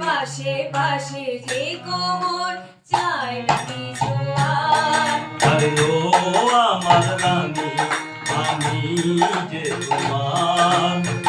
পাশে পাশে যে কোমর চায় না কিছু আর। আরে ও আমার রানী, আমি যে তোমার।